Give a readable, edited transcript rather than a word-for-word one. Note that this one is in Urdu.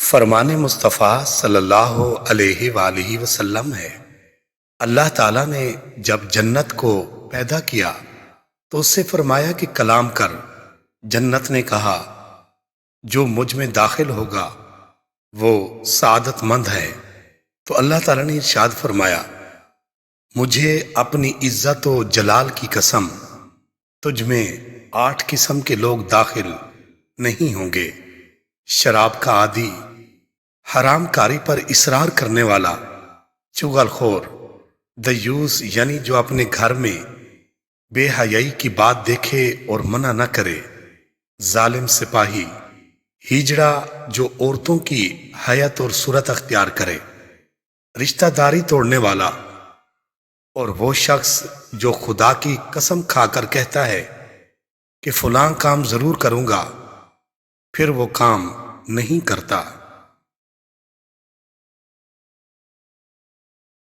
فرمان مصطفیٰ صلی اللہ علیہ وآلہ وسلم ہے۔ اللہ تعالیٰ نے جب جنت کو پیدا کیا تو اس سے فرمایا کہ کلام کر۔ جنت نے کہا جو مجھ میں داخل ہوگا وہ سعادت مند ہے۔ تو اللہ تعالیٰ نے ارشاد فرمایا مجھے اپنی عزت و جلال کی قسم تجھ میں 8 قسم کے لوگ داخل نہیں ہوں گے۔ شراب کا عادی، حرام کاری پر اصرار کرنے والا، چغل خور، دیوس یعنی جو اپنے گھر میں بے حیائی کی بات دیکھے اور منع نہ کرے، ظالم سپاہی، ہجڑا جو عورتوں کی حیت اور صورت اختیار کرے، رشتہ داری توڑنے والا، اور وہ شخص جو خدا کی قسم کھا کر کہتا ہے کہ فلاں کام ضرور کروں گا پھر وہ کام نہیں کرتا۔